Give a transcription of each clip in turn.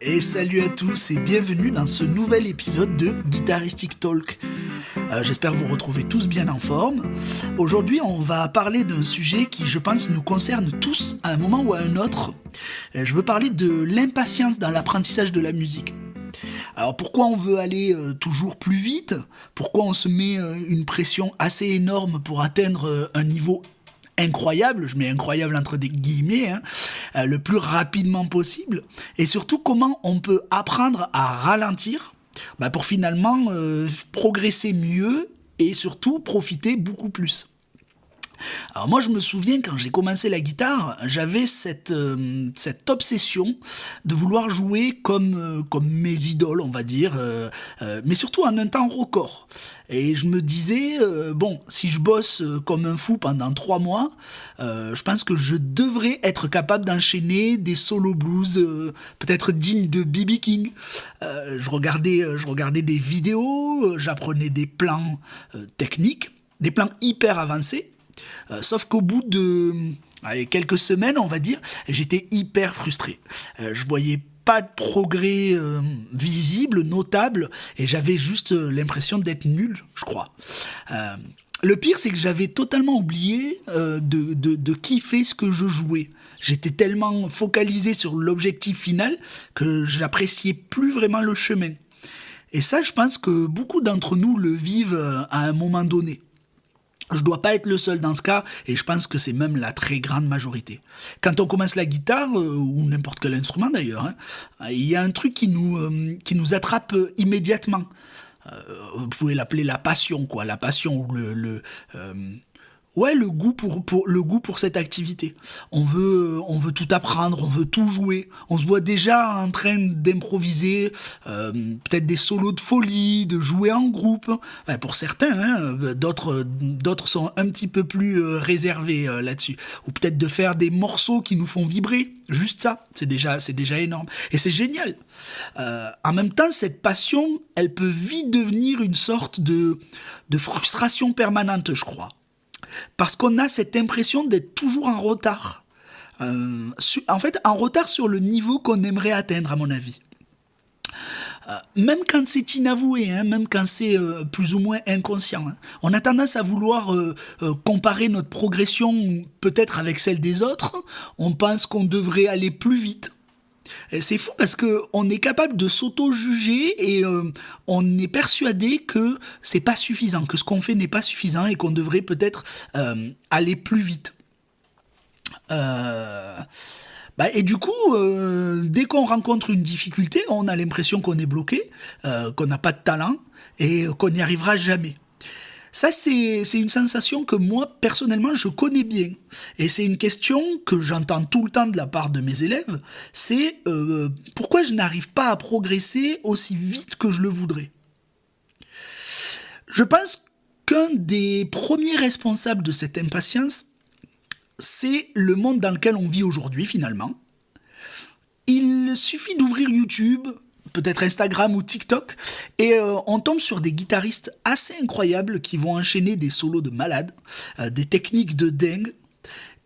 Et salut à tous et bienvenue dans ce nouvel épisode de Guitaristic Talk. J'espère vous retrouver tous bien en forme. Aujourd'hui, on va parler d'un sujet qui, je pense, nous concerne tous à un moment ou à un autre. Je veux parler de l'impatience dans l'apprentissage de la musique. Alors pourquoi on veut aller toujours plus vite? Pourquoi on se met une pression assez énorme pour atteindre un niveau incroyable, je mets incroyable entre des guillemets, le plus rapidement possible, et surtout comment on peut apprendre à ralentir pour finalement progresser mieux et surtout profiter beaucoup plus. Alors moi je me souviens quand j'ai commencé la guitare, j'avais cette obsession de vouloir jouer comme mes idoles on va dire, mais surtout en un temps record. Et je me disais, si je bosse comme un fou pendant 3 mois, je pense que je devrais être capable d'enchaîner des solo blues, peut-être dignes de B.B. King. Je regardais des vidéos, j'apprenais des plans techniques, des plans hyper avancés. Sauf qu'au bout de quelques semaines, on va dire, j'étais hyper frustré. Je voyais pas de progrès visible, notable, et j'avais juste l'impression d'être nul, je crois. Le pire, c'est que j'avais totalement oublié de kiffer ce que je jouais. J'étais tellement focalisé sur l'objectif final que j'appréciais plus vraiment le chemin. Et ça, je pense que beaucoup d'entre nous le vivent à un moment donné. Je dois pas être le seul dans ce cas, et je pense que c'est même la très grande majorité. Quand on commence la guitare, ou n'importe quel instrument d'ailleurs, il y a un truc qui nous attrape immédiatement. Vous pouvez l'appeler la passion, quoi, la passion ou le goût pour cette activité. On veut tout apprendre, on veut tout jouer. On se voit déjà en train d'improviser, peut-être des solos de folie, de jouer en groupe. Pour certains, d'autres sont un petit peu plus réservés là-dessus. Ou peut-être de faire des morceaux qui nous font vibrer. Juste ça, c'est déjà énorme. Et c'est génial. En même temps, cette passion, elle peut vite devenir une sorte de frustration permanente, je crois. Parce qu'on a cette impression d'être toujours en retard. En fait, en retard sur le niveau qu'on aimerait atteindre, à mon avis. Même quand c'est inavoué, même quand c'est plus ou moins inconscient. On a tendance à vouloir comparer notre progression peut-être avec celle des autres. On pense qu'on devrait aller plus vite. C'est fou parce qu'on est capable de s'auto-juger et on est persuadé que c'est pas suffisant, que ce qu'on fait n'est pas suffisant et qu'on devrait peut-être aller plus vite. Et du coup, dès qu'on rencontre une difficulté, on a l'impression qu'on est bloqué, qu'on n'a pas de talent et qu'on n'y arrivera jamais. Ça, c'est une sensation que moi, personnellement, je connais bien. Et c'est une question que j'entends tout le temps de la part de mes élèves, c'est pourquoi je n'arrive pas à progresser aussi vite que je le voudrais. Je pense qu'un des premiers responsables de cette impatience, c'est le monde dans lequel on vit aujourd'hui, finalement. Il suffit d'ouvrir YouTube, peut-être Instagram ou TikTok, et on tombe sur des guitaristes assez incroyables qui vont enchaîner des solos de malades, des techniques de dingue,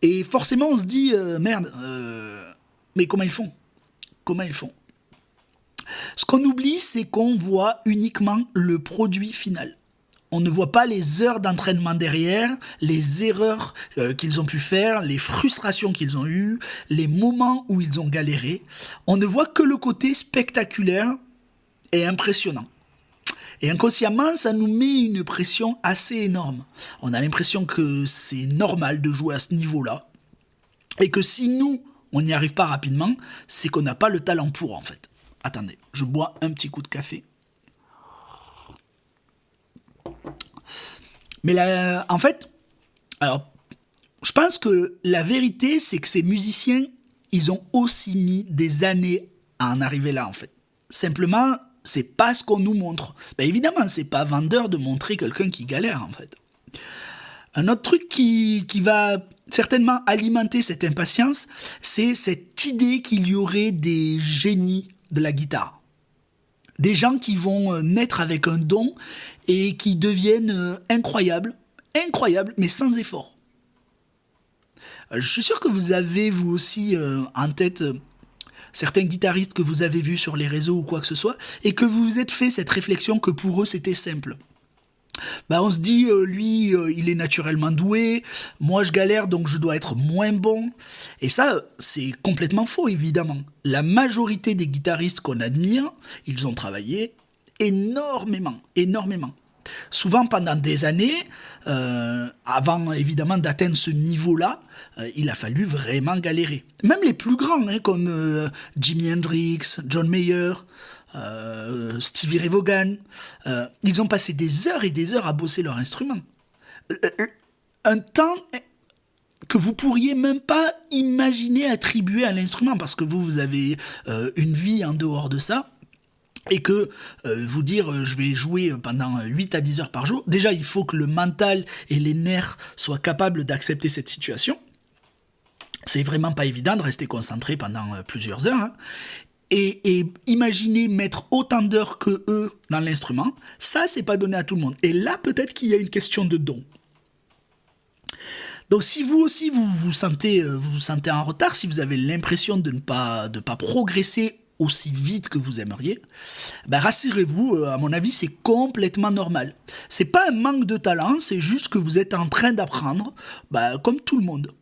et forcément on se dit, merde, mais comment ils font? Comment ils font? Ce qu'on oublie, c'est qu'on voit uniquement le produit final. On ne voit pas les heures d'entraînement derrière, les erreurs qu'ils ont pu faire, les frustrations qu'ils ont eues, les moments où ils ont galéré. On ne voit que le côté spectaculaire et impressionnant. Et inconsciemment, ça nous met une pression assez énorme. On a l'impression que c'est normal de jouer à ce niveau-là. Et que si nous, on n'y arrive pas rapidement, c'est qu'on n'a pas le talent pour, en fait. Attendez, je bois un petit coup de café. Mais là, en fait, alors, je pense que la vérité, c'est que ces musiciens, ils ont aussi mis des années à en arriver là, en fait. Simplement, c'est pas ce qu'on nous montre. Évidemment, c'est pas vendeur de montrer quelqu'un qui galère, en fait. Un autre truc qui va certainement alimenter cette impatience, c'est cette idée qu'il y aurait des génies de la guitare. Des gens qui vont naître avec un don et qui deviennent incroyables, mais sans effort. Je suis sûr que vous avez, vous aussi, en tête certains guitaristes que vous avez vus sur les réseaux ou quoi que ce soit, et que vous vous êtes fait cette réflexion que pour eux c'était simple. Bah on se dit, lui, il est naturellement doué, moi je galère donc je dois être moins bon. Et ça, c'est complètement faux, évidemment. La majorité des guitaristes qu'on admire, ils ont travaillé énormément, énormément. Souvent pendant des années, avant évidemment d'atteindre ce niveau-là, il a fallu vraiment galérer. Même les plus grands, hein, comme Jimi Hendrix, John Mayer, Stevie Ray Vaughan, ils ont passé des heures et des heures à bosser leur instrument. Un temps que vous pourriez même pas imaginer attribuer à l'instrument, parce que vous avez une vie en dehors de ça, et que vous dire je vais jouer pendant 8 à 10 heures par jour, déjà il faut que le mental et les nerfs soient capables d'accepter cette situation. C'est vraiment pas évident de rester concentré pendant plusieurs heures, hein. Et imaginez mettre autant d'heures que eux dans l'instrument, ça c'est pas donné à tout le monde. Et là peut-être qu'il y a une question de don. Donc si vous aussi vous vous sentez en retard, si vous avez l'impression de ne pas progresser aussi vite que vous aimeriez, ben rassurez-vous, à mon avis c'est complètement normal. C'est pas un manque de talent, c'est juste que vous êtes en train d'apprendre, comme tout le monde.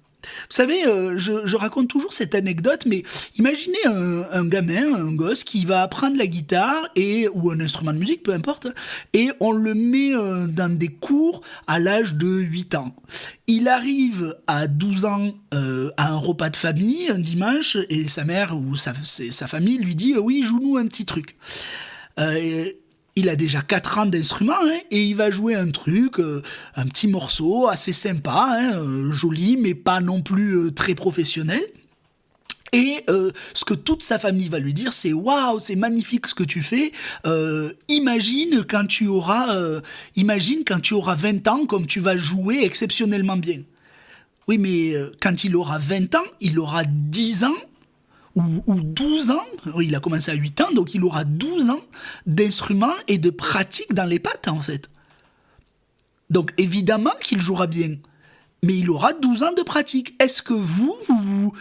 Vous savez, je raconte toujours cette anecdote, mais imaginez un gamin, un gosse qui va apprendre la guitare ou un instrument de musique, peu importe, et on le met dans des cours à l'âge de 8 ans. Il arrive à 12 ans à un repas de famille un dimanche, et sa mère ou sa famille lui dit « Oui, joue-nous un petit truc ». Il a déjà 4 ans d'instrument, hein, et il va jouer un truc, un petit morceau assez sympa, hein, joli, mais pas non plus très professionnel. Et ce que toute sa famille va lui dire, c'est « Waouh, c'est magnifique ce que tu fais, imagine quand tu auras 20 ans, comme tu vas jouer exceptionnellement bien. » Oui, mais quand il aura 20 ans, il aura 10 ans, ou 12 ans, il a commencé à 8 ans, donc il aura 12 ans d'instruments et de pratique dans les pattes, en fait. Donc évidemment qu'il jouera bien, mais il aura 12 ans de pratique. Est-ce que vous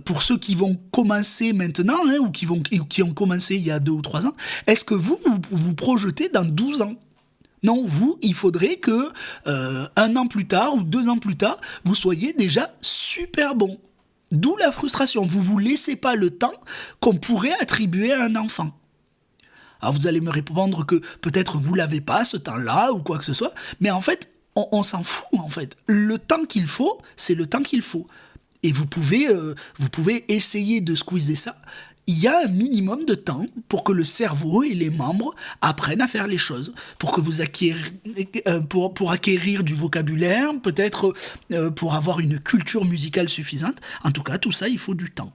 pour ceux qui vont commencer maintenant, hein, ou qui ont commencé il y a 2 ou 3 ans, est-ce que vous projetez dans 12 ans ? Non, il faudrait que 1 an plus tard ou 2 ans plus tard, vous soyez déjà super bon. D'où la frustration. Vous ne vous laissez pas le temps qu'on pourrait attribuer à un enfant. Alors vous allez me répondre que peut-être vous l'avez pas ce temps-là ou quoi que ce soit, mais en fait, on s'en fout en fait. Le temps qu'il faut, c'est le temps qu'il faut. Et vous pouvez essayer de squeezer ça. Il y a un minimum de temps pour que le cerveau et les membres apprennent à faire les choses, pour que vous pour acquérir du vocabulaire, peut-être pour avoir une culture musicale suffisante. En tout cas, tout ça, il faut du temps.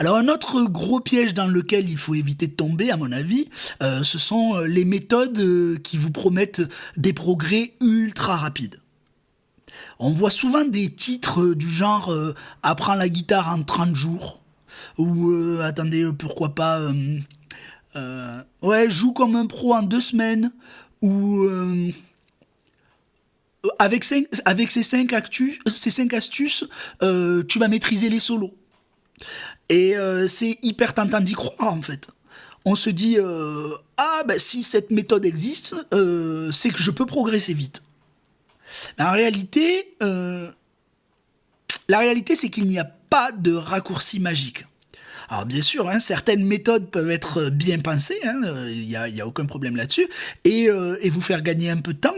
Alors un autre gros piège dans lequel il faut éviter de tomber, à mon avis, ce sont les méthodes qui vous promettent des progrès ultra rapides. On voit souvent des titres du genre « Apprends la guitare en 30 jours ». Ou attendez, pourquoi pas joue comme un pro en 2 semaines, ou avec ces 5 astuces, tu vas maîtriser les solos. Et c'est hyper tentant d'y croire en fait. On se dit si cette méthode existe, c'est que je peux progresser vite. Mais en réalité, la réalité c'est qu'il n'y a pas de raccourci magique. Alors bien sûr, hein, certaines méthodes peuvent être bien pensées, il y a aucun problème là-dessus, et vous faire gagner un peu de temps,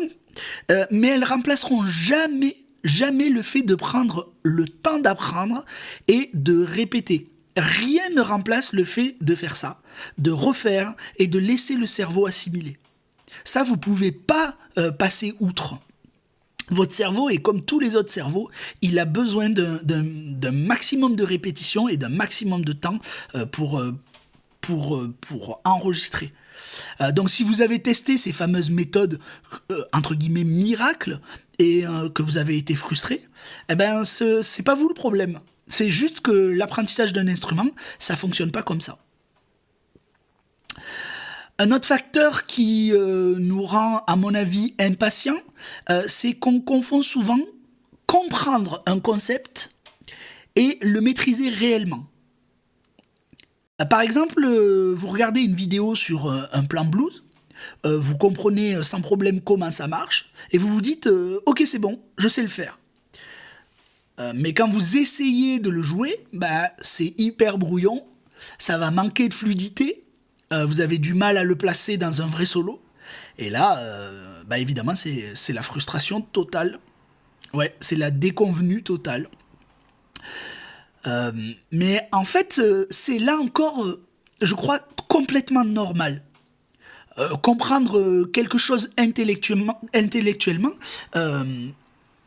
mais elles remplaceront jamais le fait de prendre le temps d'apprendre et de répéter. Rien ne remplace le fait de faire ça, de refaire et de laisser le cerveau assimiler. Ça, vous pouvez pas passer outre. Votre cerveau est comme tous les autres cerveaux, il a besoin d'un maximum de répétition et d'un maximum de temps pour enregistrer. Donc si vous avez testé ces fameuses méthodes entre guillemets miracles et que vous avez été frustré, c'est pas vous le problème. C'est juste que l'apprentissage d'un instrument, ça fonctionne pas comme ça. Un autre facteur qui nous rend, à mon avis, impatients, c'est qu'on confond souvent comprendre un concept et le maîtriser réellement. Par exemple, vous regardez une vidéo sur un plan blues, vous comprenez sans problème comment ça marche, et vous vous dites ok c'est bon, je sais le faire. Mais quand vous essayez de le jouer, bah, c'est hyper brouillon, ça va manquer de fluidité, vous avez du mal à le placer dans un vrai solo, et là, bah, évidemment, c'est la frustration totale. Ouais, c'est la déconvenue totale. Mais en fait, c'est là encore, je crois, complètement normal. Comprendre quelque chose intellectuellement,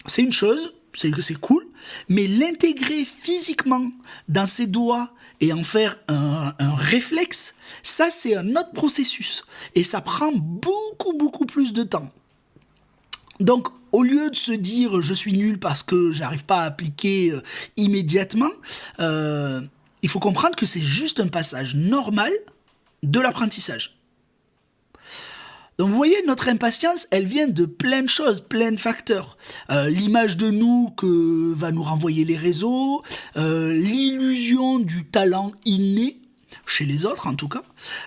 c'est une chose, c'est cool, mais l'intégrer physiquement dans ses doigts et en faire un réflexe, ça c'est un autre processus. Et ça prend beaucoup, beaucoup plus de temps. Donc, au lieu de se dire je suis nul parce que j'arrive pas à appliquer immédiatement, il faut comprendre que c'est juste un passage normal de l'apprentissage. Donc vous voyez, notre impatience, elle vient de plein de choses, plein de facteurs. L'image de nous que va nous renvoyer les réseaux, l'illusion du talent inné, chez les autres en tout cas,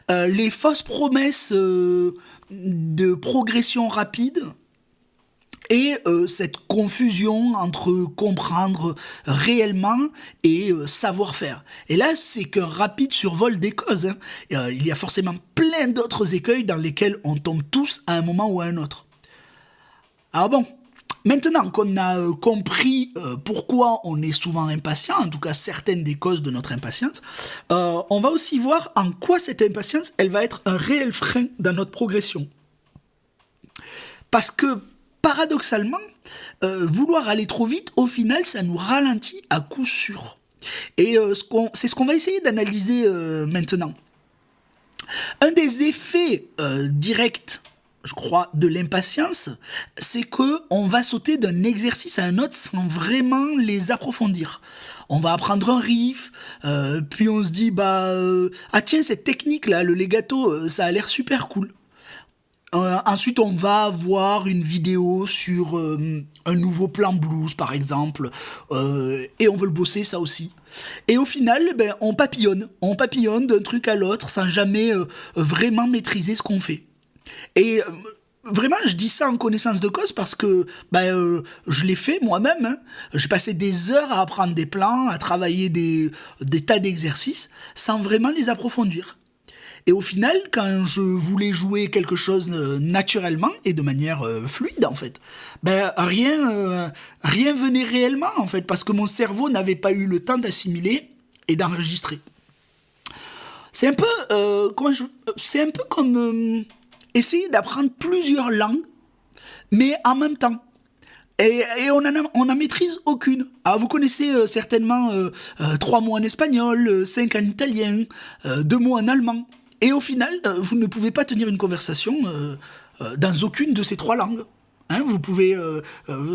les fausses promesses de progression rapide, et cette confusion entre comprendre réellement et savoir faire. Et là, c'est qu'un rapide survol des causes. Hein. Il y a forcément plein d'autres écueils dans lesquels on tombe tous à un moment ou à un autre. Alors bon, maintenant qu'on a compris pourquoi on est souvent impatient, en tout cas certaines des causes de notre impatience, on va aussi voir en quoi cette impatience, elle va être un réel frein dans notre progression. Parce que paradoxalement, vouloir aller trop vite, au final, ça nous ralentit à coup sûr. Et c'est ce qu'on va essayer d'analyser maintenant. Un des effets directs, je crois, de l'impatience, c'est qu'on va sauter d'un exercice à un autre sans vraiment les approfondir. On va apprendre un riff, puis on se dit, ah tiens, cette technique-là, le legato, ça a l'air super cool. Ensuite, on va voir une vidéo sur un nouveau plan blues, par exemple, et on veut le bosser, ça aussi. Et au final, on papillonne d'un truc à l'autre sans jamais vraiment maîtriser ce qu'on fait. Et vraiment, je dis ça en connaissance de cause parce que je l'ai fait moi-même. Hein. J'ai passé des heures à apprendre des plans, à travailler des tas d'exercices sans vraiment les approfondir. Et au final, quand je voulais jouer quelque chose naturellement et de manière fluide, en fait, rien venait réellement, en fait, parce que mon cerveau n'avait pas eu le temps d'assimiler et d'enregistrer. C'est un peu, c'est un peu comme essayer d'apprendre plusieurs langues, mais en même temps. Et on en maîtrise aucune. Alors vous connaissez certainement 3 mots en espagnol, 5 en italien, 2 mots en allemand. Et au final, vous ne pouvez pas tenir une conversation dans aucune de ces 3 langues. Hein, vous pouvez,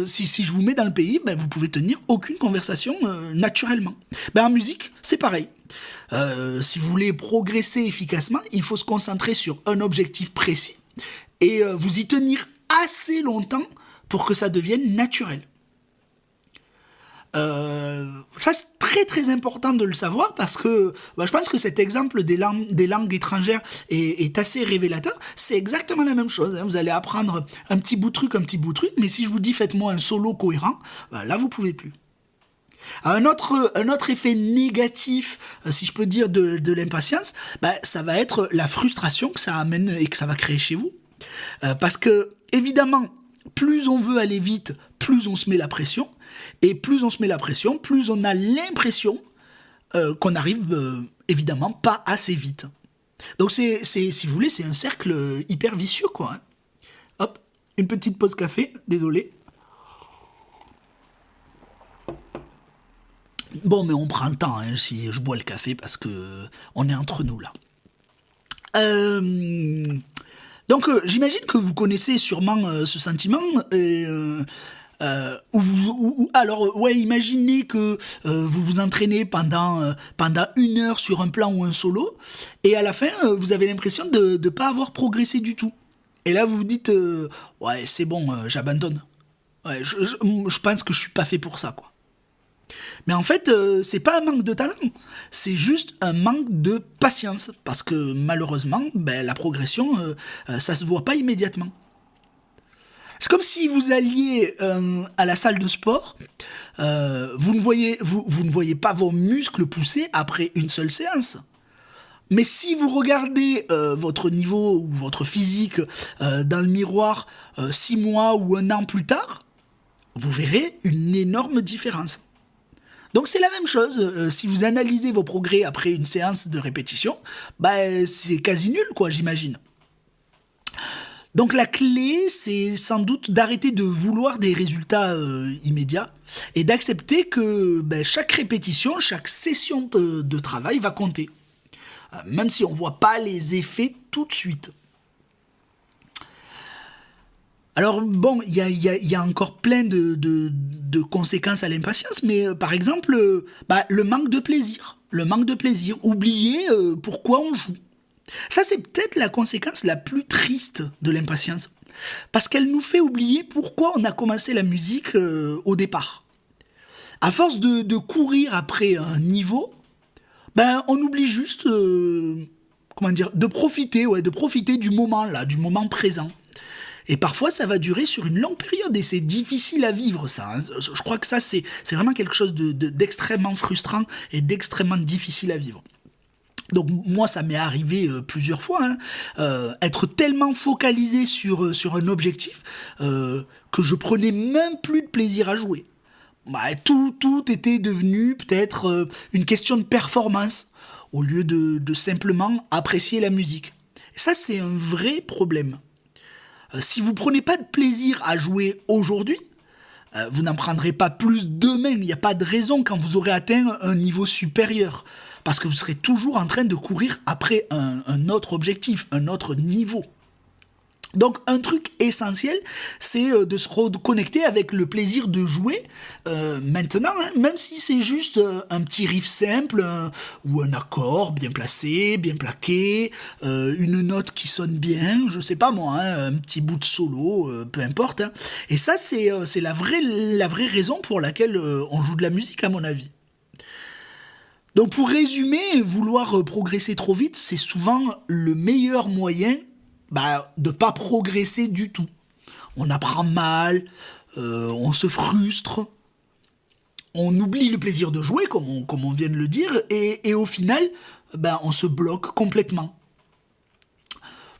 si je vous mets dans le pays, vous pouvez tenir aucune conversation naturellement. En musique, c'est pareil. Si vous voulez progresser efficacement, il faut se concentrer sur un objectif précis et vous y tenir assez longtemps pour que ça devienne naturel. Ça c'est très très important de le savoir parce que je pense que cet exemple des langues étrangères est assez révélateur. C'est exactement la même chose, hein. Vous allez apprendre un petit bout de truc, mais si je vous dis faites-moi un solo cohérent, là vous pouvez plus. Un autre effet négatif, si je peux dire, de l'impatience, ça va être la frustration que ça amène et que ça va créer chez vous. Parce que, évidemment, plus on veut aller vite, plus on se met la pression. Et plus on se met la pression, plus on a l'impression qu'on n'arrive évidemment pas assez vite. Donc si vous voulez, c'est un cercle hyper vicieux, quoi. Hein. Hop, une petite pause café, désolé. Bon, mais on prend le temps, hein, si je bois le café, parce que on est entre nous, là. Donc, j'imagine que vous connaissez sûrement ce sentiment, imaginez que vous vous entraînez pendant 1 heure sur un plan ou un solo, et à la fin, vous avez l'impression de ne pas avoir progressé du tout. Et là, vous vous dites, ouais, c'est bon, j'abandonne. Ouais, je pense que je suis pas fait pour ça, quoi. Mais en fait, c'est pas un manque de talent, c'est juste un manque de patience. Parce que malheureusement, la progression, ça se voit pas immédiatement. C'est comme si vous alliez à la salle de sport, vous ne voyez pas vos muscles pousser après une seule séance. Mais si vous regardez votre niveau ou votre physique dans le miroir 6 mois ou 1 an plus tard, vous verrez une énorme différence. Donc c'est la même chose, si vous analysez vos progrès après une séance de répétition, c'est quasi nul quoi, j'imagine. Donc la clé, c'est sans doute d'arrêter de vouloir des résultats immédiats et d'accepter que chaque répétition, chaque session de travail va compter. Même si on ne voit pas les effets tout de suite. Alors bon, il y a encore plein de conséquences à l'impatience, mais par exemple, le manque de plaisir. Le manque de plaisir, oublier pourquoi on joue. Ça, c'est peut-être la conséquence la plus triste de l'impatience. Parce qu'elle nous fait oublier pourquoi on a commencé la musique au départ. À force de courir après un niveau, on oublie juste de profiter du moment là, du moment présent. Et parfois, ça va durer sur une longue période et c'est difficile à vivre, ça. Hein. Je crois que ça, c'est vraiment quelque chose d'extrêmement frustrant et d'extrêmement difficile à vivre. Donc moi, ça m'est arrivé plusieurs fois, être tellement focalisé sur un objectif que je prenais même plus de plaisir à jouer. Tout était devenu peut-être une question de performance au lieu de simplement apprécier la musique. Et ça, c'est un vrai problème. Si vous prenez pas de plaisir à jouer aujourd'hui, vous n'en prendrez pas plus demain. Il n'y a pas de raison quand vous aurez atteint un niveau supérieur. Parce que vous serez toujours en train de courir après un autre objectif, un autre niveau. Donc un truc essentiel, c'est de se reconnecter avec le plaisir de jouer maintenant, même si c'est juste un petit riff simple, ou un accord bien placé, bien plaqué, une note qui sonne bien, je sais pas moi, un petit bout de solo, peu importe. Et ça, c'est la vraie raison pour laquelle on joue de la musique, à mon avis. Donc pour résumer, vouloir progresser trop vite, c'est souvent le meilleur moyen de pas progresser du tout. On apprend mal, on se frustre, on oublie le plaisir de jouer, comme on vient de le dire, et au final, on se bloque complètement.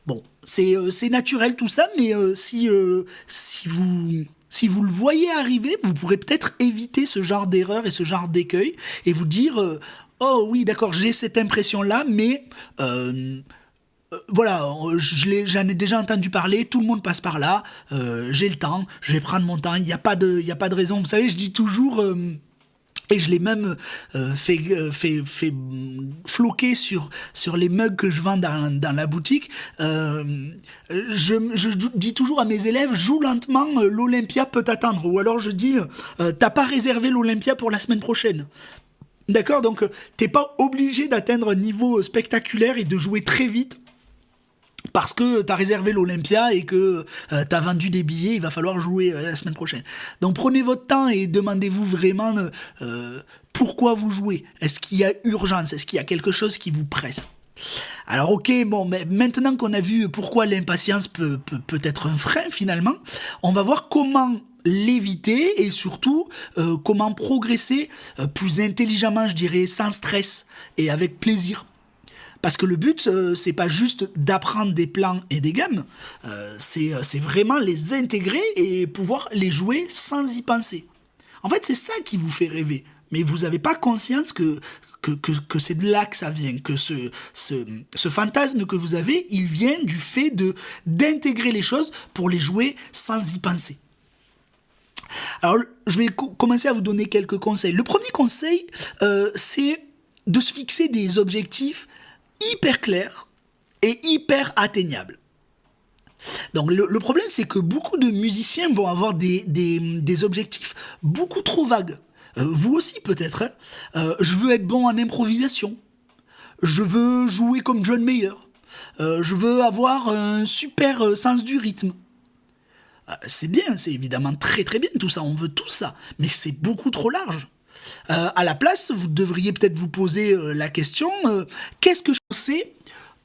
Bon, c'est naturel tout ça, mais si vous le voyez arriver, vous pourrez peut-être éviter ce genre d'erreur et ce genre d'écueil, et vous dire oh oui, d'accord, j'ai cette impression-là, mais voilà, j'en ai déjà entendu parler, tout le monde passe par là, j'ai le temps, je vais prendre mon temps, il n'y a pas de raison. Vous savez, je dis toujours, et je l'ai même fait floquer sur les mugs que je vends dans la boutique, je dis toujours à mes élèves, joue lentement, l'Olympia peut t'attendre. Ou alors je dis, t'as pas réservé l'Olympia pour la semaine prochaine. D'accord, donc t'es pas obligé d'atteindre un niveau spectaculaire et de jouer très vite parce que t'as réservé l'Olympia et que t'as vendu des billets, il va falloir jouer la semaine prochaine. Donc prenez votre temps et demandez-vous vraiment pourquoi vous jouez. Est-ce qu'il y a urgence? Est-ce qu'il y a quelque chose qui vous presse? Alors ok, bon, mais maintenant qu'on a vu pourquoi l'impatience peut être un frein finalement, on va voir comment l'éviter et surtout comment progresser plus intelligemment, je dirais, sans stress et avec plaisir. Parce que le but, c'est pas juste d'apprendre des plans et des gammes, c'est vraiment les intégrer et pouvoir les jouer sans y penser. En fait, c'est ça qui vous fait rêver. Mais vous n'avez pas conscience que c'est de là que ça vient, que ce fantasme que vous avez, il vient du fait d'intégrer les choses pour les jouer sans y penser. Alors, je vais commencer à vous donner quelques conseils. Le premier conseil, c'est de se fixer des objectifs hyper clairs et hyper atteignables. Donc le problème, c'est que beaucoup de musiciens vont avoir des objectifs beaucoup trop vagues. Vous aussi peut-être. Je veux être bon en improvisation. Je veux jouer comme John Mayer. Je veux avoir un super sens du rythme. C'est bien, c'est évidemment très très bien tout ça, on veut tout ça, mais c'est beaucoup trop large. À la place, vous devriez peut-être vous poser la question, qu'est-ce que je sais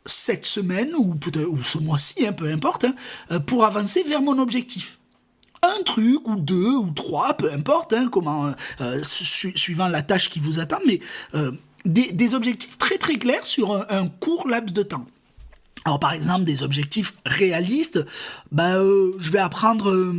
cette semaine, ou ce mois-ci, hein, peu importe, hein, pour avancer vers mon objectif? Un truc, ou deux, ou trois, peu importe, hein, suivant la tâche qui vous attend, mais des objectifs très très clairs sur un court laps de temps. Alors par exemple, des objectifs réalistes, je vais apprendre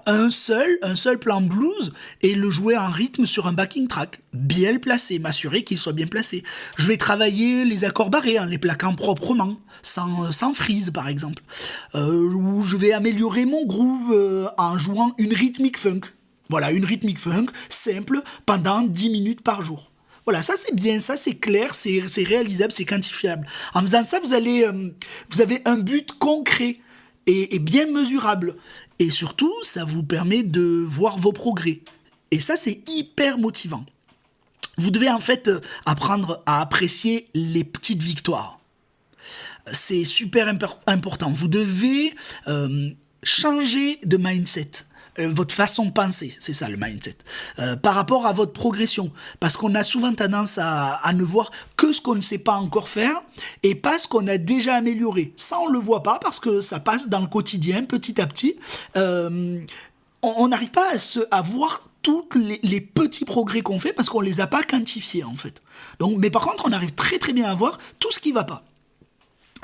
un seul plan blues et le jouer en rythme sur un backing track, bien le placer, m'assurer qu'il soit bien placé. Je vais travailler les accords barrés en les plaquant proprement, sans freeze par exemple. Ou je vais améliorer mon groove en jouant une rythmique funk. Voilà, une rythmique funk simple pendant 10 minutes par jour. Voilà, ça c'est bien, ça c'est clair, c'est réalisable, c'est quantifiable. En faisant ça, vous avez un but concret et bien mesurable. Et surtout, ça vous permet de voir vos progrès. Et ça, c'est hyper motivant. Vous devez en fait apprendre à apprécier les petites victoires. C'est super important. Vous devez changer de mindset. Votre façon de penser, c'est ça le mindset, par rapport à votre progression. Parce qu'on a souvent tendance à ne voir que ce qu'on ne sait pas encore faire et pas ce qu'on a déjà amélioré. Ça, on ne le voit pas parce que ça passe dans le quotidien petit à petit. On n'arrive pas à voir tous les petits progrès qu'on fait parce qu'on ne les a pas quantifiés en fait. Donc, mais par contre, on arrive très très bien à voir tout ce qui ne va pas.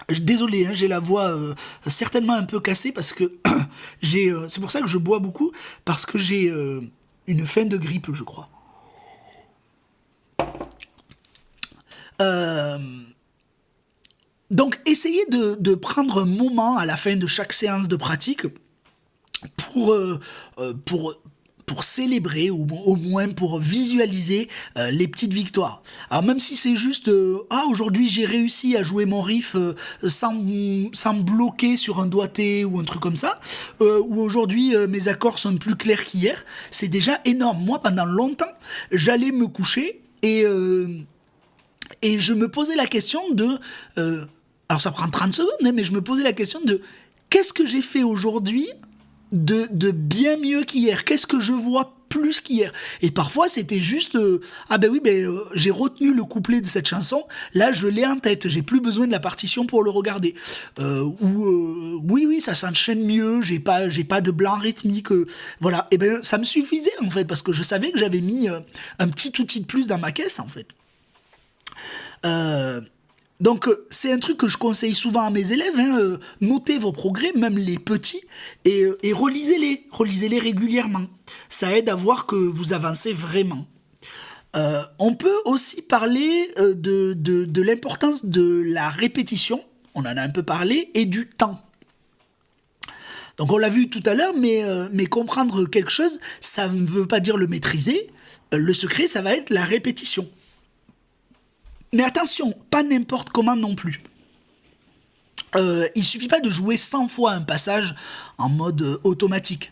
Désolé, hein, j'ai la voix certainement un peu cassée parce que c'est pour ça que je bois beaucoup, parce que j'ai une fin de grippe, je crois. Donc, essayez de prendre un moment à la fin de chaque séance de pratique pour célébrer, ou au moins pour visualiser les petites victoires. Alors même si c'est juste aujourd'hui j'ai réussi à jouer mon riff sans me bloquer sur un doigté ou un truc comme ça, ou aujourd'hui mes accords sont plus clairs qu'hier, c'est déjà énorme. Moi, pendant longtemps, j'allais me coucher et je me posais la question de... alors ça prend 30 secondes, hein, mais je me posais la question de qu'est-ce que j'ai fait aujourd'hui de bien mieux qu'hier? Qu'est-ce que je vois plus qu'hier? Et parfois c'était juste j'ai retenu le couplet de cette chanson, là je l'ai en tête, j'ai plus besoin de la partition pour le regarder. Oui, ça s'enchaîne mieux, j'ai pas de blanc rythmique, voilà. Et ben ça me suffisait en fait, parce que je savais que j'avais mis un petit outil de plus dans ma caisse en fait. Donc c'est un truc que je conseille souvent à mes élèves, hein, notez vos progrès, même les petits, et relisez-les régulièrement. Ça aide à voir que vous avancez vraiment. On peut aussi parler de l'importance de la répétition, on en a un peu parlé, et du temps. Donc on l'a vu tout à l'heure, mais comprendre quelque chose, ça ne veut pas dire le maîtriser. Le secret, ça va être la répétition. Mais attention, pas n'importe comment non plus. Il suffit pas de jouer 100 fois un passage en mode automatique.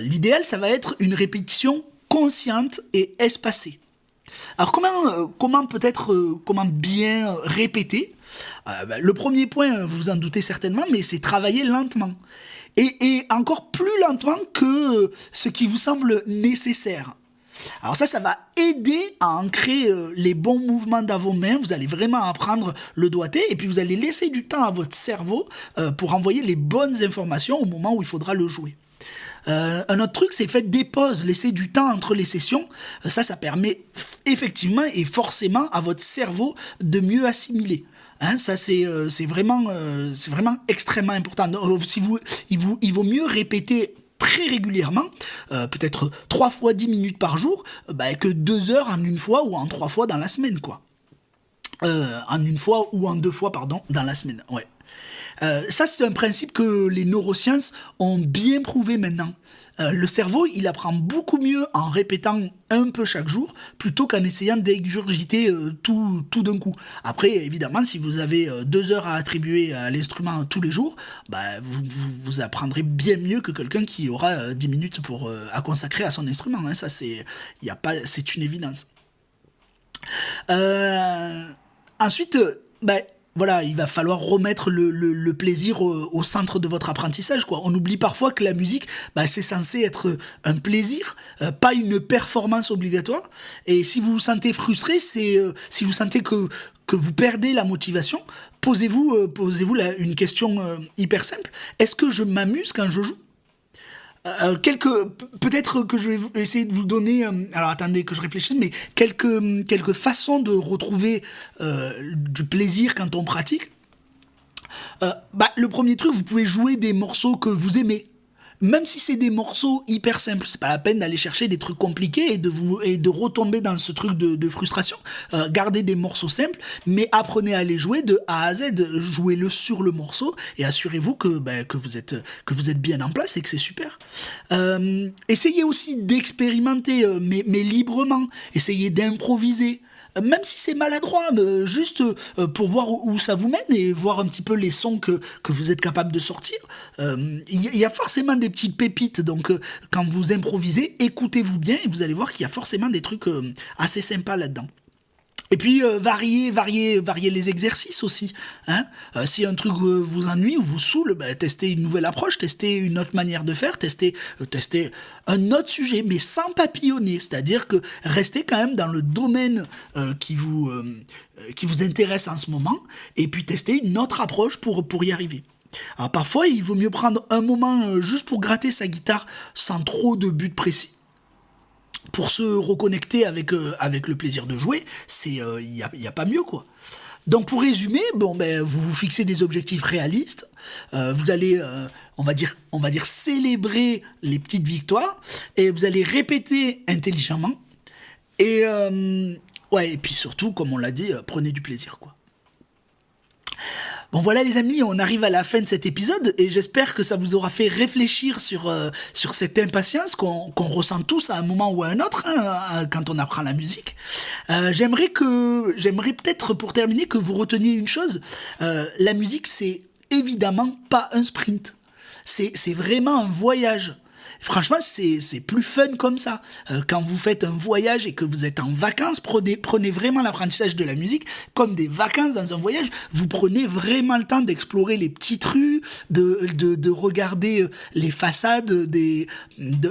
L'idéal, ça va être une répétition consciente et espacée. Alors comment bien répéter? Le premier point, vous vous en doutez certainement, mais c'est travailler lentement. Et encore plus lentement que ce qui vous semble nécessaire. Alors ça va aider à ancrer les bons mouvements dans vos mains. Vous allez vraiment apprendre le doigté et puis vous allez laisser du temps à votre cerveau pour envoyer les bonnes informations au moment où il faudra le jouer. Un autre truc, c'est faites des pauses, laissez du temps entre les sessions. Ça permet effectivement et forcément à votre cerveau de mieux assimiler. Hein, ça c'est vraiment extrêmement important. Il vaut mieux répéter très régulièrement, peut-être 3 fois 10 minutes par jour, que 2 heures en une fois ou en 3 fois dans la semaine, quoi. En une fois ou en 2 fois, pardon, dans la semaine, ouais. Ça, c'est un principe que les neurosciences ont bien prouvé maintenant. Le cerveau, il apprend beaucoup mieux en répétant un peu chaque jour plutôt qu'en essayant d'ingurgiter tout d'un coup. Après, évidemment, si vous avez 2 heures à attribuer à l'instrument tous les jours, vous apprendrez bien mieux que quelqu'un qui aura 10 minutes à consacrer à son instrument. Hein. Ça, c'est une évidence. Ensuite, voilà, il va falloir remettre le plaisir au centre de votre apprentissage, quoi. On oublie parfois que la musique, c'est censé être un plaisir, pas une performance obligatoire. Et si vous vous sentez frustré, si vous sentez que vous perdez la motivation, posez-vous une question hyper simple. Est-ce que je m'amuse quand je joue ? Peut-être que je vais essayer de vous donner, alors attendez que je réfléchisse, mais quelques façons de retrouver du plaisir quand on pratique. Le premier truc, vous pouvez jouer des morceaux que vous aimez. Même si c'est des morceaux hyper simples, c'est pas la peine d'aller chercher des trucs compliqués et de retomber dans ce truc de frustration. Gardez des morceaux simples, mais apprenez à les jouer de A à Z. Jouez-le sur le morceau et assurez-vous que vous êtes bien en place et que c'est super. Essayez aussi d'expérimenter, mais librement. Essayez d'improviser. Même si c'est maladroit, juste pour voir où ça vous mène et voir un petit peu les sons que vous êtes capable de sortir. Il y a forcément des petites pépites, donc quand vous improvisez, écoutez-vous bien et vous allez voir qu'il y a forcément des trucs assez sympas là-dedans. Et puis, varier les exercices aussi. Hein. Si un truc vous ennuie ou vous saoule, testez une nouvelle approche, testez une autre manière de faire, testez un autre sujet, mais sans papillonner. C'est-à-dire que restez quand même dans le domaine qui vous intéresse en ce moment, et puis testez une autre approche pour y arriver. Alors parfois, il vaut mieux prendre un moment juste pour gratter sa guitare sans trop de but précis. Pour se reconnecter avec le plaisir de jouer, il y a pas mieux, quoi. Donc pour résumer, vous vous fixez des objectifs réalistes, vous allez, on va dire célébrer les petites victoires, et vous allez répéter intelligemment, et puis surtout, comme on l'a dit, prenez du plaisir, quoi. Bon voilà les amis, on arrive à la fin de cet épisode et j'espère que ça vous aura fait réfléchir sur cette impatience qu'on ressent tous à un moment ou à un autre quand on apprend la musique. J'aimerais peut-être pour terminer que vous reteniez une chose, la musique c'est évidemment pas un sprint, c'est vraiment un voyage. Franchement, c'est plus fun comme ça. Quand vous faites un voyage et que vous êtes en vacances, prenez vraiment l'apprentissage de la musique comme des vacances dans un voyage. Vous prenez vraiment le temps d'explorer les petites rues, de regarder les façades de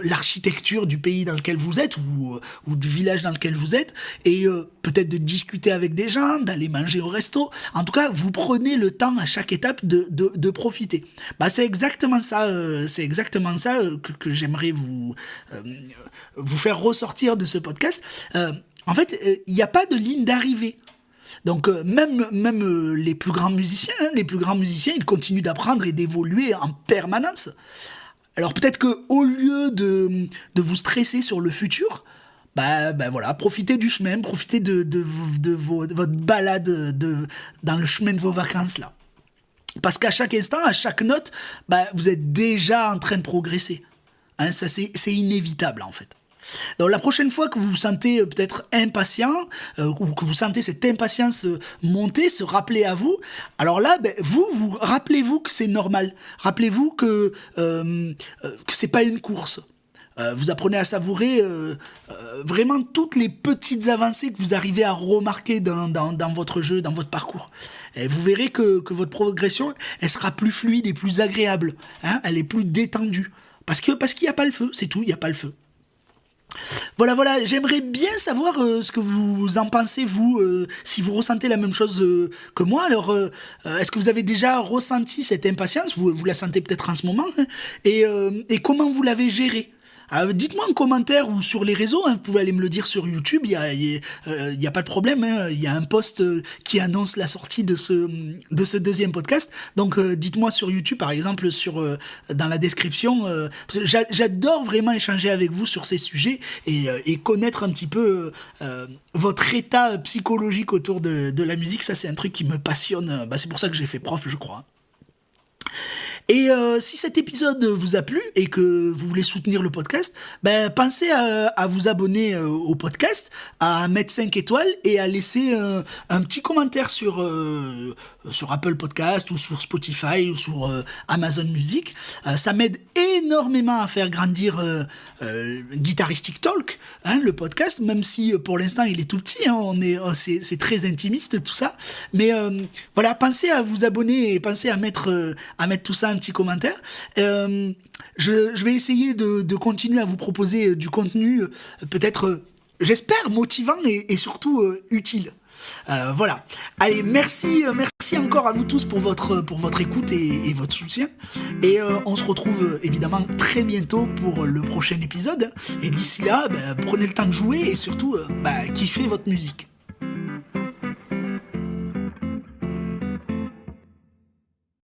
l'architecture du pays dans lequel vous êtes ou du village dans lequel vous êtes et peut-être de discuter avec des gens, d'aller manger au resto. En tout cas, vous prenez le temps à chaque étape de profiter. C'est exactement ça, que j'aimerais vous faire ressortir de ce podcast. En fait, il n'y a pas de ligne d'arrivée. Donc même les plus grands musiciens, ils continuent d'apprendre et d'évoluer en permanence. Alors peut-être que au lieu de vous stresser sur le futur, voilà, profitez du chemin, profitez de votre balade dans le chemin de vos vacances là. Parce qu'à chaque instant, à chaque note, vous êtes déjà en train de progresser. Hein, ça c'est inévitable en fait. Donc la prochaine fois que vous vous sentez peut-être impatient ou que vous sentez cette impatience monter, se rappeler à vous, alors là, vous rappelez-vous que c'est normal. Rappelez-vous que c'est pas une course. Vous apprenez à savourer vraiment toutes les petites avancées que vous arrivez à remarquer dans votre jeu, dans votre parcours. Et vous verrez que votre progression, elle sera plus fluide et plus agréable. Hein, elle est plus détendue. Parce qu'il n'y a pas le feu, c'est tout, il n'y a pas le feu. Voilà, j'aimerais bien savoir ce que vous en pensez, vous, si vous ressentez la même chose que moi. Alors, est-ce que vous avez déjà ressenti cette impatience ? Vous la sentez peut-être en ce moment, hein, et comment vous l'avez gérée ? Dites-moi en commentaire ou sur les réseaux, hein, vous pouvez aller me le dire sur YouTube, il y a pas de problème, hein, il y a un post qui annonce la sortie de ce deuxième podcast, donc dites-moi sur YouTube par exemple, dans la description, j'adore vraiment échanger avec vous sur ces sujets et connaître un petit peu votre état psychologique autour de la musique, ça c'est un truc qui me passionne, c'est pour ça que j'ai fait prof je crois. Et si cet épisode vous a plu et que vous voulez soutenir le podcast, pensez à vous abonner au podcast, à mettre 5 étoiles et à laisser un petit commentaire sur sur Apple Podcast ou sur Spotify ou sur Amazon Music. Ça m'aide énormément à faire grandir Guitaristic Talk, hein, le podcast, même si pour l'instant il est tout petit, hein, c'est très intimiste tout ça. Mais voilà, pensez à vous abonner et pensez à mettre tout ça un petit commentaire. Je vais essayer de continuer à vous proposer du contenu, peut-être, j'espère, motivant et surtout utile. Voilà. Allez, merci encore à vous tous pour votre écoute et votre soutien. Et on se retrouve évidemment très bientôt pour le prochain épisode. Et d'ici là, prenez le temps de jouer et surtout, kiffez votre musique.